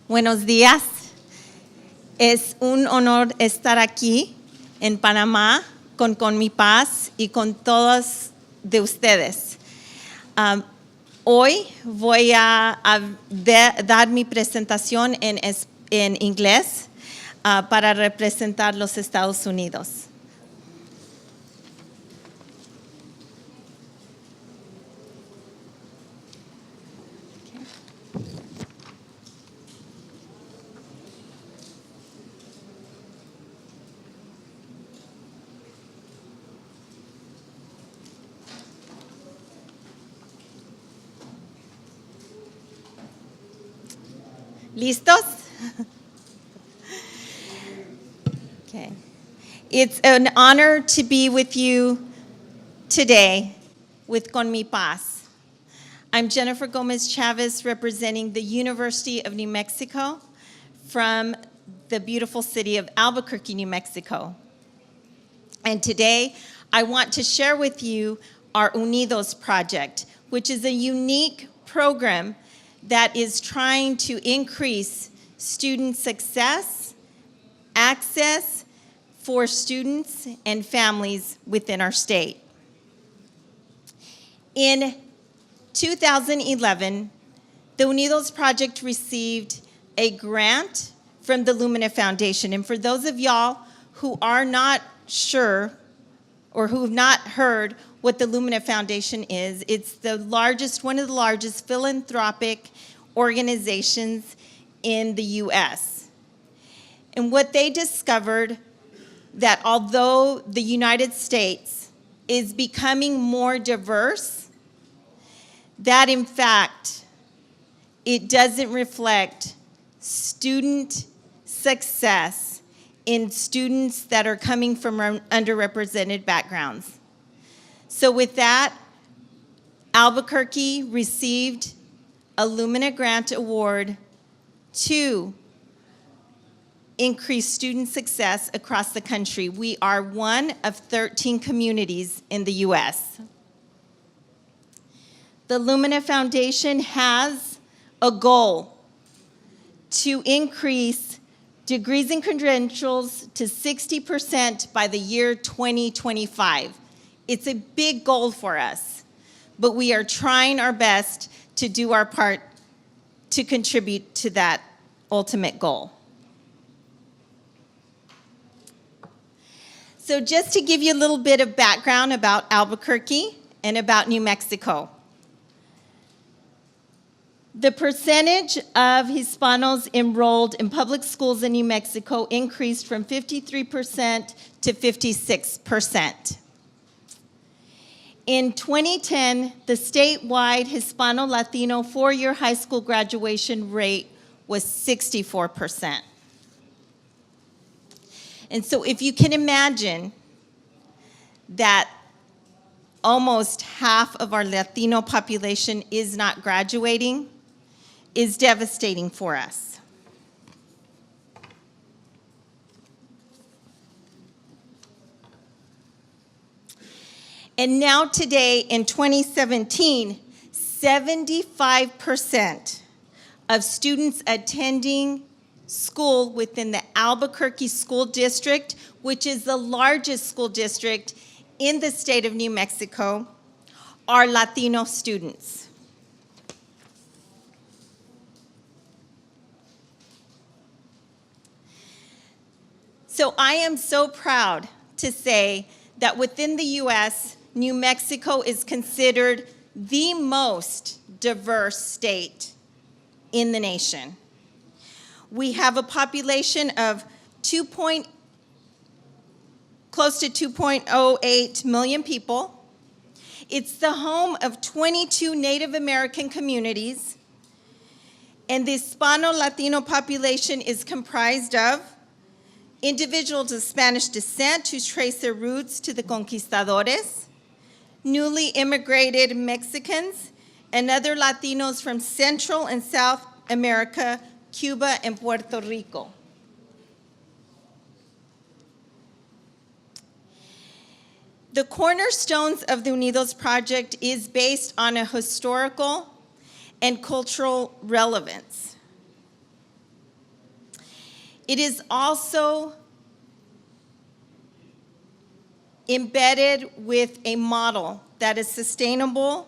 Buenos días. Es un honor estar aquí en Panamá con CUMIPAZ y con todos de ustedes. Hoy voy a dar mi presentación en inglés para representar los Estados Unidos. ¿Listos? Okay. It's an honor to be with you today with CUMIPAZ. I'm Jennifer Gomez Chavez, representing the University of New Mexico from the beautiful city of Albuquerque, New Mexico. And today, I want to share with you our Unidos project, which is a unique program that is trying to increase student success, access for students and families within our state. In 2011, the Unidos Project received a grant from the Lumina Foundation. And for those of y'all who are not sure or who have not heard what the Lumina Foundation is, it's one of the largest philanthropic organizations in the U.S. And what they discovered, that although the United States is becoming more diverse, that in fact, it doesn't reflect student success in students that are coming from underrepresented backgrounds. So with that, Albuquerque received a Lumina Grant Award to increase student success across the country. We are one of 13 communities in the U.S. The Lumina Foundation has a goal to increase degrees and credentials to 60% by the year 2025. It's a big goal for us, but we are trying our best to do our part to contribute to that ultimate goal. So just to give you a little bit of background about Albuquerque and about New Mexico. The percentage of Hispanos enrolled in public schools in New Mexico increased from 53% to 56%. In 2010, the statewide Hispano-Latino four-year high school graduation rate was 64%. And so if you can imagine that almost half of our Latino population is not graduating, is devastating for us. And now today, in 2017, 75% of students attending school within the Albuquerque School District, which is the largest school district in the state of New Mexico, are Latino students. So I am so proud to say that within the U.S., New Mexico is considered the most diverse state in the nation. We have a population of close to 2.08 million people. It's the home of 22 Native American communities, and the Hispano-Latino population is comprised of individuals of Spanish descent who trace their roots to the conquistadores, newly immigrated Mexicans, and other Latinos from Central and South America, Cuba, and Puerto Rico. The cornerstones of the Unidos Project is based on a historical and cultural relevance. It is also embedded with a model that is sustainable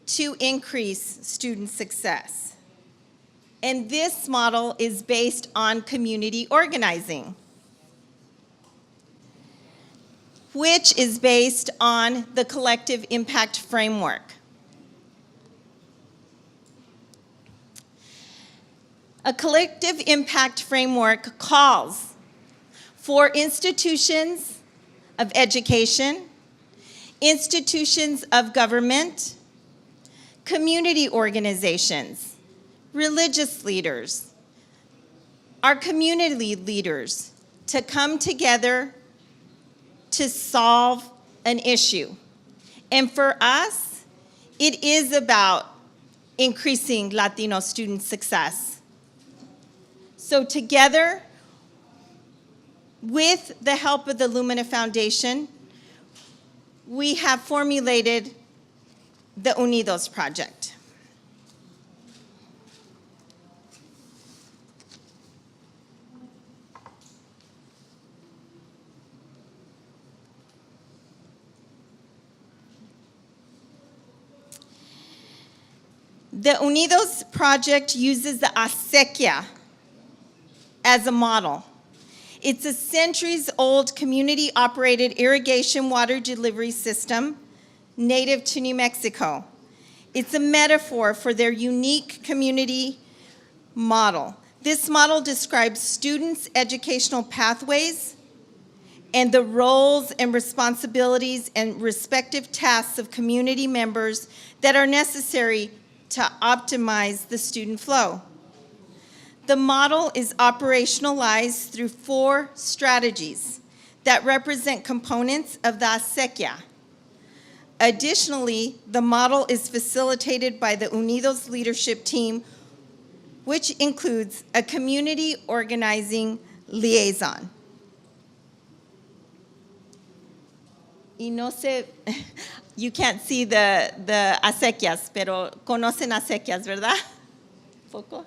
to increase student success. And this model is based on community organizing, which is based on the collective impact framework. A collective impact framework calls for institutions of education, institutions of government, community organizations, religious leaders, our community leaders to come together to solve an issue. And for us, it is about increasing Latino student success. So together, with the help of the Lumina Foundation, we have formulated the Unidos Project. The Unidos Project uses the acequia as a model. It's a centuries-old community-operated irrigation water delivery system native to New Mexico. It's a metaphor for their unique community model. This model describes students' educational pathways and the roles and responsibilities and respective tasks of community members that are necessary to optimize the student flow. The model is operationalized through 4 strategies that represent components of the acequia. Additionally, the model is facilitated by the Unidos leadership team, which includes a community organizing liaison. Y no sé, you can't see the acequias, pero conocen acequias, ¿verdad? Poco.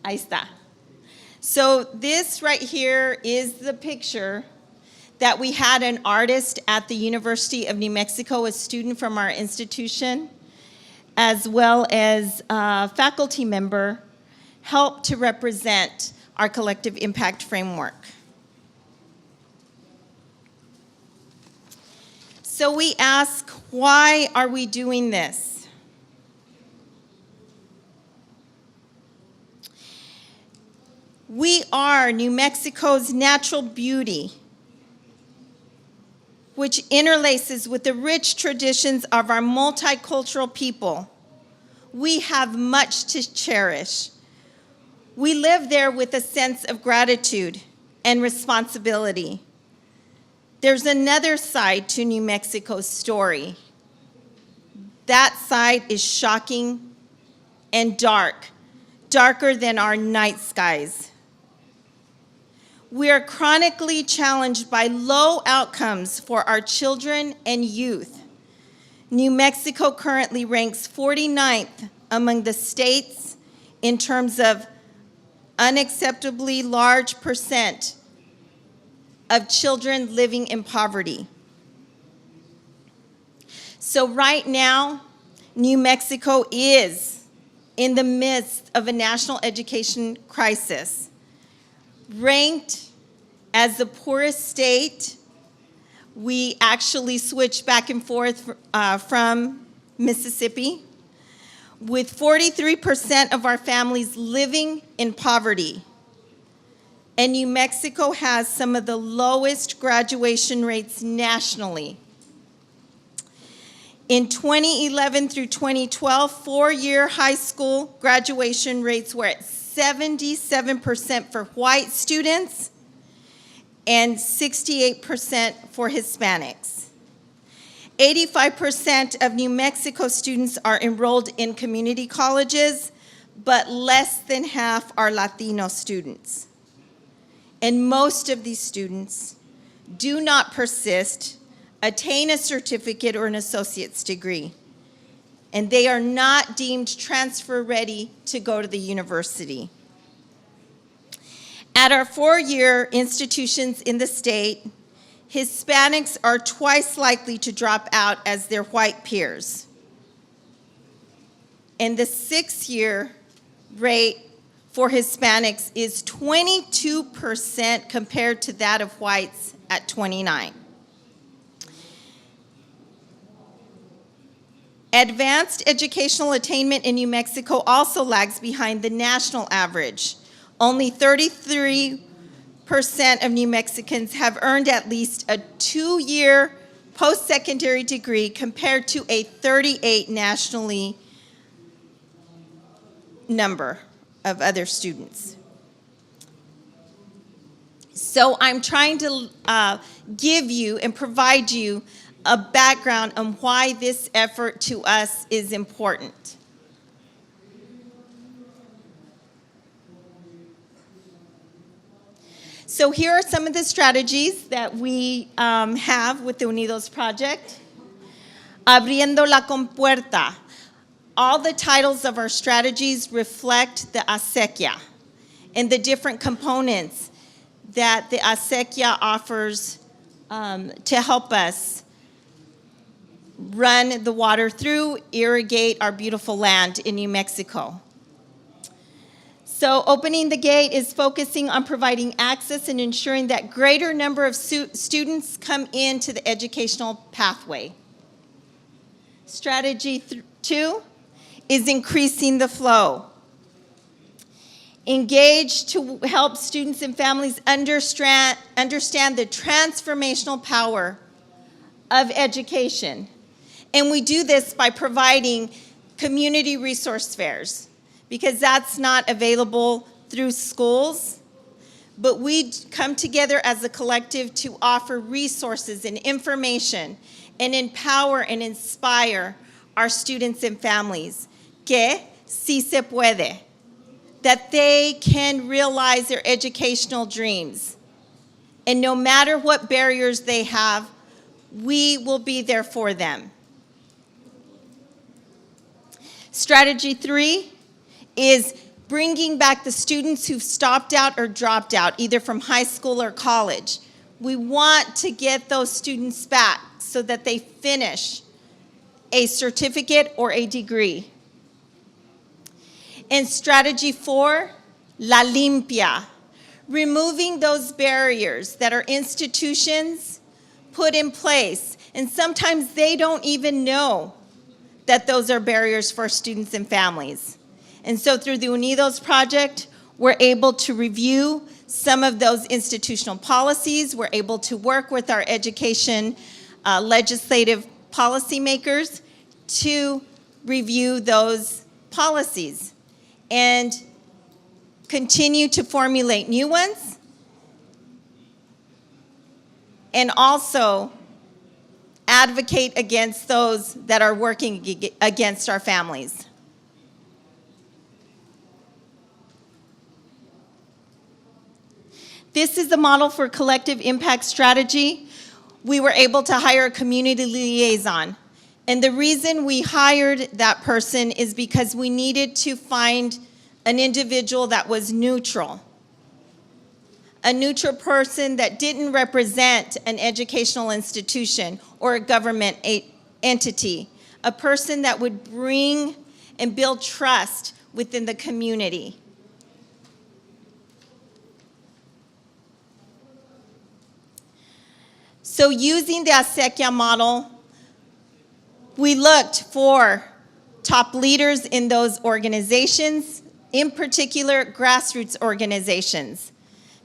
Ahí está. So this right here is the picture that we had an artist at the University of New Mexico, a student from our institution, as well as a faculty member, help to represent our collective impact framework. So we ask, why are we doing this? We are New Mexico's natural beauty, which interlaces with the rich traditions of our multicultural people. We have much to cherish. We live there with a sense of gratitude and responsibility. There's another side to New Mexico's story. That side is shocking and dark, darker than our night skies. We are chronically challenged by low outcomes for our children and youth. New Mexico currently ranks 49th among the states in terms of unacceptably large percent of children living in poverty. So right now, New Mexico is in the midst of a national education crisis. Ranked as the poorest state, we actually switched back and forth from Mississippi, with 43% of our families living in poverty. And New Mexico has some of the lowest graduation rates nationally. In 2011 through 2012, 4-year high school graduation rates were at 77% for white students and 68% for Hispanics. 85% of New Mexico students are enrolled in community colleges, but less than half are Latino students. And most of these students do not persist, attain a certificate or an associate's degree, and they are not deemed transfer ready to go to the university. At our four-year institutions in the state, Hispanics are twice likely to drop out as their white peers. And the six-year rate for Hispanics is 22% compared to that of whites at 29%. Advanced educational attainment in New Mexico also lags behind the national average. Only 33% of New Mexicans have earned at least a 2-year post-secondary degree compared to a 38 nationally number of other students. So I'm trying to give you and provide you a background on why this effort to us is important. So here are some of the strategies that we have with the Unidos Project. Abriendo la compuerta. All the titles of our strategies reflect the acequia and the different components that the acequia offers to help us run the water through, irrigate our beautiful land in New Mexico. So opening the gate is focusing on providing access and ensuring that greater number of students come into the educational pathway. Strategy 2 is increasing the flow. Engage to help students and families understand the transformational power of education. And we do this by providing community resource fairs, because that's not available through schools. But we come together as a collective to offer resources and information and empower and inspire our students and families. Que si se puede. That they can realize their educational dreams. And no matter what barriers they have, we will be there for them. Strategy 3 is bringing back the students who've stopped out or dropped out, either from high school or college. We want to get those students back so that they finish a certificate or a degree. And strategy 4, la limpia, removing those barriers that our institutions put in place. And sometimes they don't even know that those are barriers for students and families. And so through the Unidos Project, we're able to review some of those institutional policies. We're able to work with our education legislative policymakers to review those policies and continue to formulate new ones, and also advocate against those that are working against our families. This is the model for collective impact strategy. We were able to hire a community liaison. And the reason we hired that person is because we needed to find an individual that was neutral. A neutral person that didn't represent an educational institution or a government entity. A person that would bring and build trust within the community. So using the acequia model, we looked for top leaders in those organizations, in particular grassroots organizations.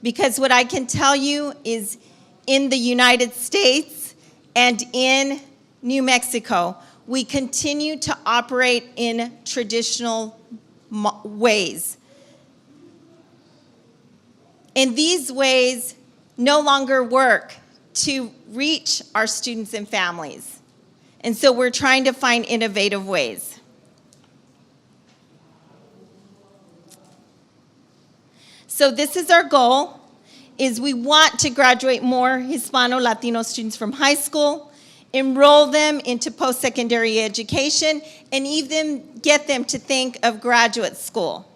Because what I can tell you is in the United States and in New Mexico, we continue to operate in traditional ways. And these ways no longer work to reach our students and families. And so we're trying to find innovative ways. So this is our goal, is we want to graduate more Hispano-Latino students from high school, enroll them into post-secondary education, and even get them to think of graduate school.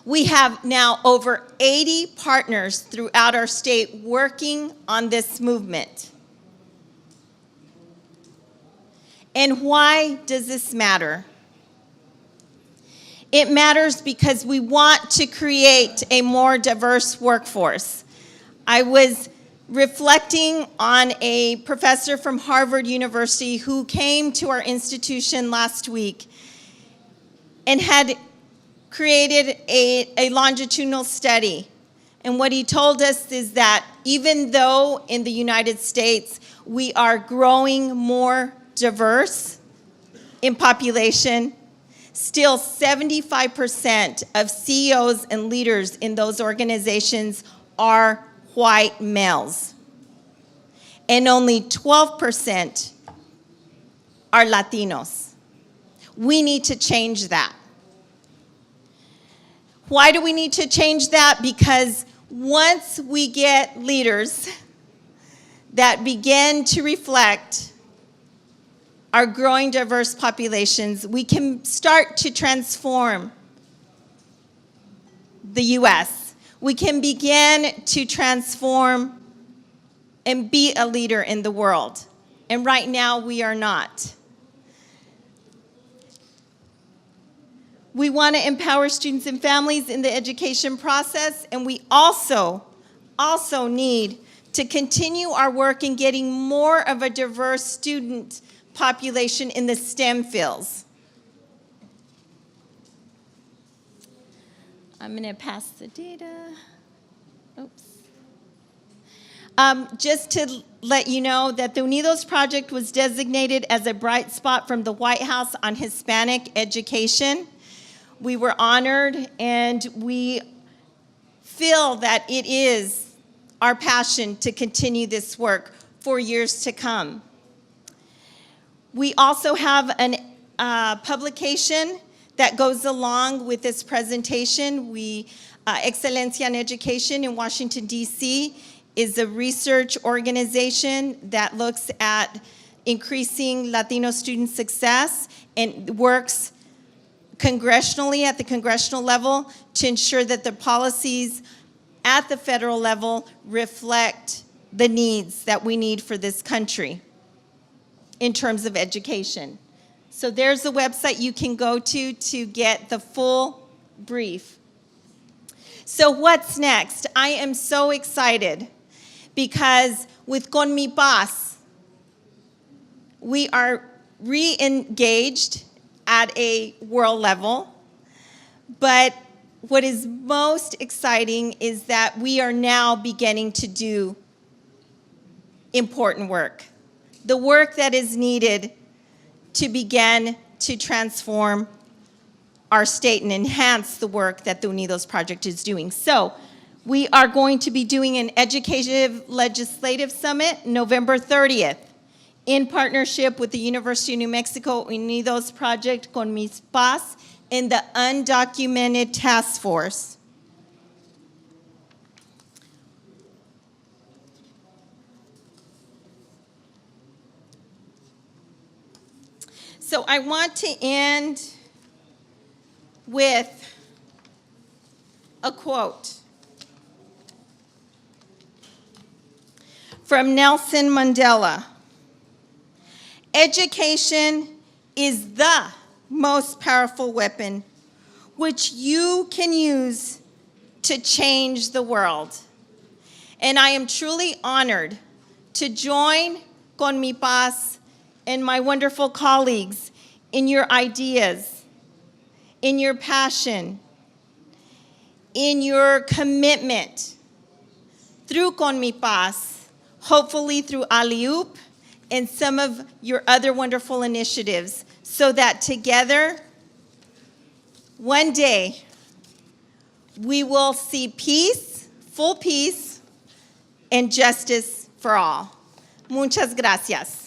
We have now over 80 partners throughout our state working on this movement. And why does this matter? It matters because we want to create a more diverse workforce. I was reflecting on a professor from Harvard University who came to our institution last week and had created a longitudinal study. And what he told us is that even though in the United States we are growing more diverse in population, still 75% of CEOs and leaders in those organizations are white males. And only 12% are Latinos. We need to change that. Why do we need to change that? Because once we get leaders that begin to reflect our growing diverse populations, we can start to transform the U.S. We can begin to transform and be a leader in the world. And right now, we are not. We want to empower students and families in the education process, and we also need to continue our work in getting more of a diverse student population in the STEM fields. I'm going to pass the data. Oops. Just to let you know that the Unidos Project was designated as a bright spot from the White House on Hispanic education. We were honored, and we feel that it is our passion to continue this work for years to come. We also have a publication that goes along with this presentation. Excelencia in Education in Washington, D.C. is a research organization that looks at increasing Latino student success and works congressionally at the congressional level to ensure that the policies at the federal level reflect the needs that we need for this country in terms of education. So there's a website you can go to get the full brief. So what's next? I am so excited because with CUMIPAZ, we are re-engaged at a world level. But what is most exciting is that we are now beginning to do important work. The work that is needed to begin to transform our state and enhance the work that the Unidos Project is doing. So we are going to be doing an educative legislative summit November 30th in partnership with the University of New Mexico Unidos Project CUMIPAZ and the Undocumented Task Force. So I want to end with a quote from Nelson Mandela. Education is the most powerful weapon which you can use to change the world. And I am truly honored to join CUMIPAZ and my wonderful colleagues in your ideas, in your passion, in your commitment through CUMIPAZ, hopefully through ALIUP and some of your other wonderful initiatives, so that together, one day, we will see peace, full peace, and justice for all. Muchas gracias.